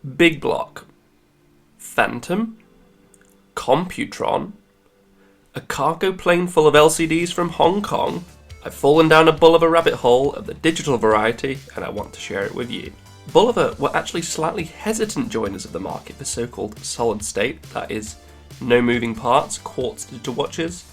Big Block, Phantom, Computron, a cargo plane full of LCDs from Hong Kong. I've fallen down a Bulova rabbit hole of the digital variety and I want to share it with you. Bulova were actually slightly hesitant joiners of the market for so-called solid state, that is, no moving parts, quartz digital watches.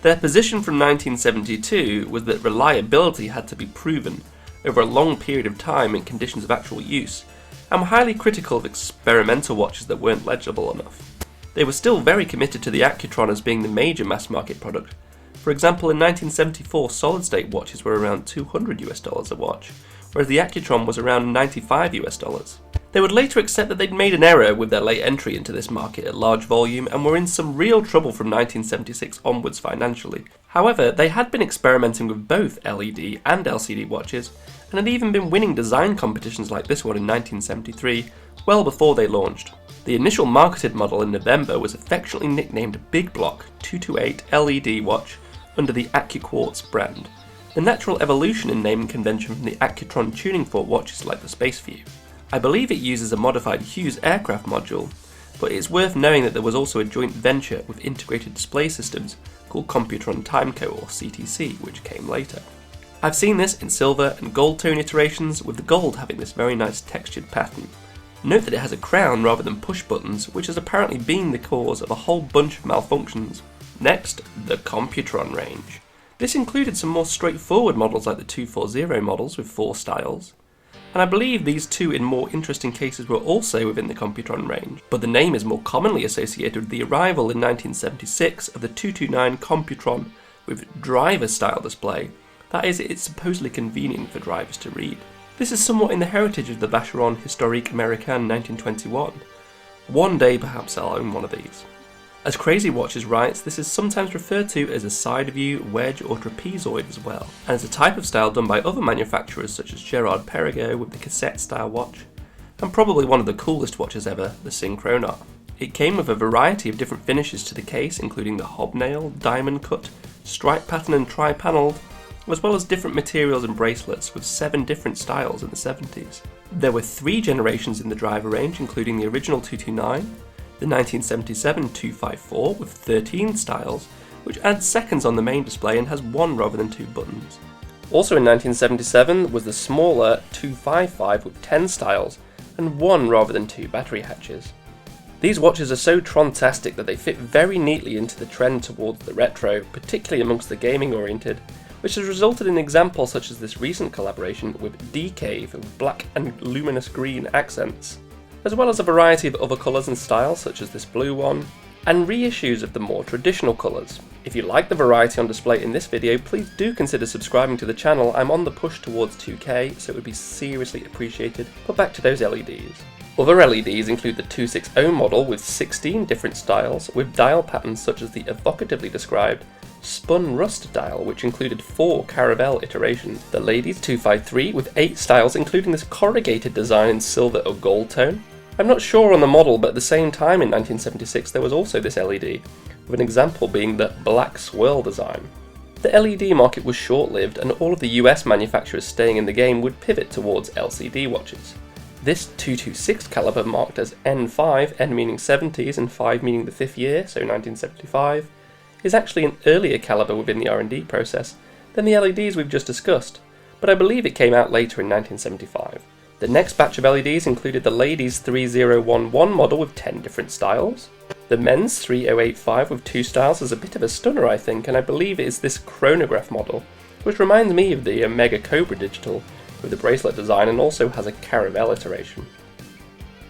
Their position from 1972 was that reliability had to be proven over a long period of time in conditions of actual use, and were highly critical of experimental watches that weren't legible enough. They were still very committed to the Accuquartz as being the major mass market product. For example, in 1974, solid state watches were around $200 a watch, whereas the Accuquartz was around $95. They would later accept that they'd made an error with their late entry into this market at large volume and were in some real trouble from 1976 onwards financially. However, they had been experimenting with both LED and LCD watches and had even been winning design competitions like this one in 1973, well before they launched. The initial marketed model in November was affectionately nicknamed Big Block 228 LED watch under the Accuquartz brand, the natural evolution in naming convention from the Accutron tuning fork watches like the Sideview. I believe it uses a modified Hughes aircraft module, but it's worth knowing that there was also a joint venture with integrated display systems called Computron Timeco or CTC, which came later. I've seen this in silver and gold tone iterations, with the gold having this very nice textured pattern. Note that it has a crown rather than push buttons, which has apparently been the cause of a whole bunch of malfunctions. Next, the Computron range. This included some more straightforward models like the 240 models with 4 styles, and I believe these two in more interesting cases were also within the Computron range, but the name is more commonly associated with the arrival in 1976 of the 229 Computron with driver style display, that is, it's supposedly convenient for drivers to read. This is somewhat in the heritage of the Vacheron Historique Américaine 1921. One day perhaps I'll own one of these. As Crazy Watches writes, this is sometimes referred to as a Sideview, Wedge or Trapezoid as well, and is a type of style done by other manufacturers such as Gerard Perregaux with the cassette style watch, and probably one of the coolest watches ever, the Synchronar. It came with a variety of different finishes to the case, including the hobnail, diamond cut, stripe pattern and tri-panelled, as well as different materials and bracelets with 7 different styles in the 70s. There were 3 generations in the driver range, including the original 229, the 1977 254 with 13 styles, which adds seconds on the main display and has 1 rather than 2 buttons. Also in 1977 was the smaller 255 with 10 styles and 1 rather than 2 battery hatches. These watches are so Tron-tastic that they fit very neatly into the trend towards the retro, particularly amongst the gaming oriented, which has resulted in examples such as this recent collaboration with D-Cave with black and luminous green accents, as well as a variety of other colours and styles such as this blue one, and reissues of the more traditional colours. If you like the variety on display in this video, please do consider subscribing to the channel. I'm on the push towards 2K, so it would be seriously appreciated. But back to those LEDs. Other LEDs include the 260 model with 16 different styles, with dial patterns such as the evocatively described spun rust dial, which included 4 Caravelle iterations, the Ladies 253 with 8 styles including this corrugated design in silver or gold tone. I'm not sure on the model, but at the same time in 1976 there was also this LED, with an example being the black swirl design. The LED market was short-lived, and all of the US manufacturers staying in the game would pivot towards LCD watches. This 226 caliber marked as N5, N meaning 70s and 5 meaning the 5th year, so 1975, is actually an earlier caliber within the R&D process than the LEDs we've just discussed, but I believe it came out later in 1975. The next batch of LEDs included the Ladies 3011 model with 10 different styles. The Men's 3085 with 2 styles is a bit of a stunner, I think, and I believe it is this chronograph model, which reminds me of the Omega Cobra Digital with the bracelet design and also has a Caravelle iteration.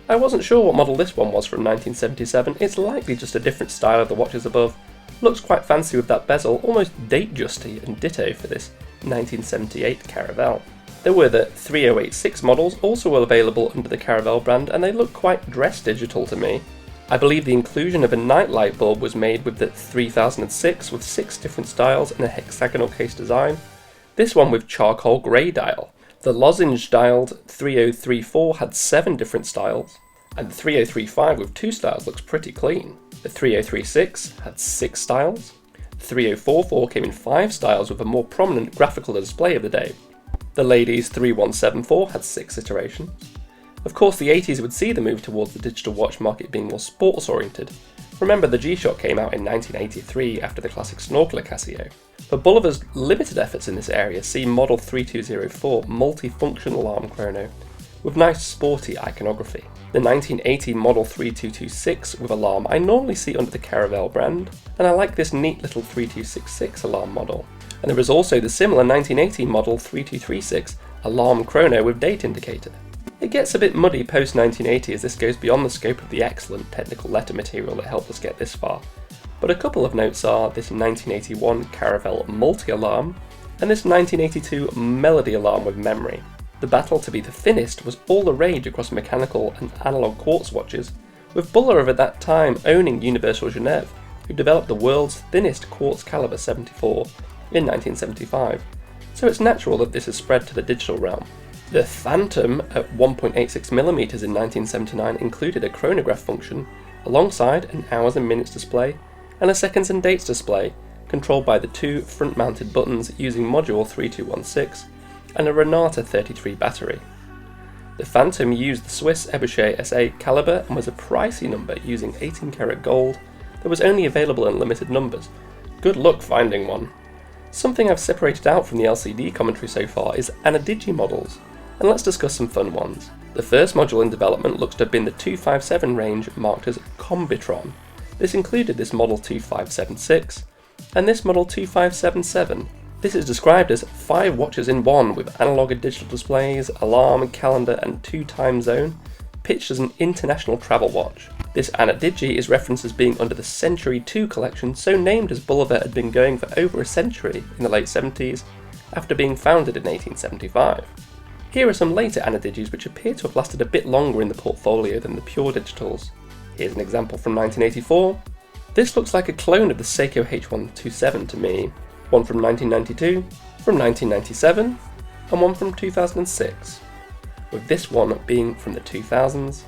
I wasn't sure what model this one was from 1977, it's likely just a different style of the watches above. Looks quite fancy with that bezel, almost date-justy and ditto for this 1978 Caravelle. There were the 3086 models also available under the Caravelle brand, and they look quite dress digital to me. I believe the inclusion of a night light bulb was made with the 3006 with 6 different styles and a hexagonal case design. This one with charcoal grey dial. The lozenge dialed 3034 had 7 different styles, and the 3035 with 2 styles looks pretty clean. The 3036 had 6 styles. The 3044 came in 5 styles with a more prominent graphical display of the day. The Ladies 3174 had 6 iterations, Of course, the 80s would see the move towards the digital watch market being more sports oriented. Remember, the G-Shock came out in 1983 after the classic snorkeler Casio. But Bulova's limited efforts in this area see Model 3204 multi-function alarm chrono with nice sporty iconography. The 1980 Model 3226 with alarm I normally see under the Caravelle brand, and I like this neat little 3266 alarm model. And there is also the similar 1980 Model 3236 alarm chrono with date indicator. It gets a bit muddy post 1980 as this goes beyond the scope of the excellent technical letter material that helped us get this far. But a couple of notes are this 1981 Caravelle multi-alarm and this 1982 Melody alarm with memory. The battle to be the thinnest was all the rage across mechanical and analog quartz watches, with Bulova at that time owning Universal Genève, who developed the world's thinnest quartz caliber 74 in 1975, so it's natural that this has spread to the digital realm. The Phantom at 1.86mm in 1979 included a chronograph function, alongside an hours and minutes display, and a seconds and dates display, controlled by the two front-mounted buttons using module 3216, and a Renata 33 battery. The Phantom used the Swiss Ebuchet SA caliber and was a pricey number using 18-karat gold that was only available in limited numbers. Good luck finding one. Something I've separated out from the LCD commentary so far is Ana-Digi models, and let's discuss some fun ones. The first module in development looks to have been the 257 range marked as Computron. This included this model 2576 and this model 2577. This is described as 5 watches in one with analog and digital displays, alarm, calendar and 2 time zone, pitched as an international travel watch. This Ana-Digi is referenced as being under the Century 2 collection, so named as Bulova had been going for over a century in the late 70s, after being founded in 1875. Here are some later Ana-Digis which appear to have lasted a bit longer in the portfolio than the pure digitals. Here's an example from 1984. This looks like a clone of the Seiko H127 to me. One from 1992, from 1997, and one from 2006, with this one being from the 2000s,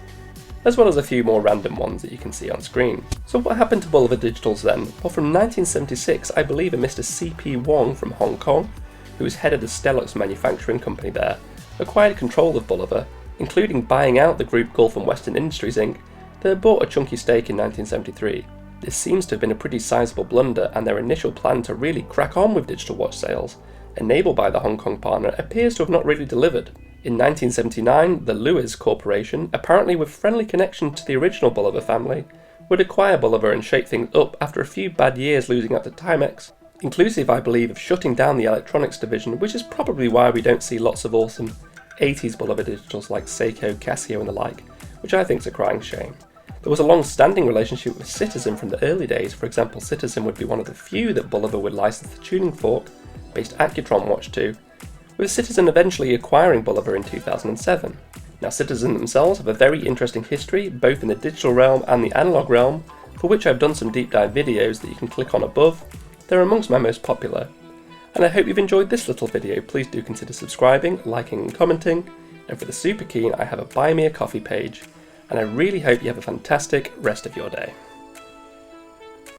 as well as a few more random ones that you can see on screen. So what happened to Bulova Digitals then? Well, from 1976, I believe a Mr. C.P. Wong from Hong Kong, who was head of the Stelux manufacturing company there, acquired control of Bulova, including buying out the group Gulf and Western Industries Inc. that bought a chunky stake in 1973. This seems to have been a pretty sizable blunder, and their initial plan to really crack on with digital watch sales, enabled by the Hong Kong partner, appears to have not really delivered. In 1979, the Lewis Corporation, apparently with friendly connection to the original Bulova family, would acquire Bulova and shake things up after a few bad years losing out to Timex, inclusive, I believe, of shutting down the electronics division, which is probably why we don't see lots of awesome 80s Bulova digitals like Seiko, Casio and the like, which I think is a crying shame. There was a long-standing relationship with Citizen from the early days. For example, Citizen would be one of the few that Bulova would license the tuning fork based Accuquartz watch to, with Citizen eventually acquiring Bulova in 2007. Now, Citizen themselves have a very interesting history, both in the digital realm and the analog realm, for which I've done some deep dive videos that you can click on above. They're amongst my most popular. And I hope you've enjoyed this little video. Please do consider subscribing, liking and commenting, and for the super keen, I have a Buy Me a Coffee page, and I really hope you have a fantastic rest of your day.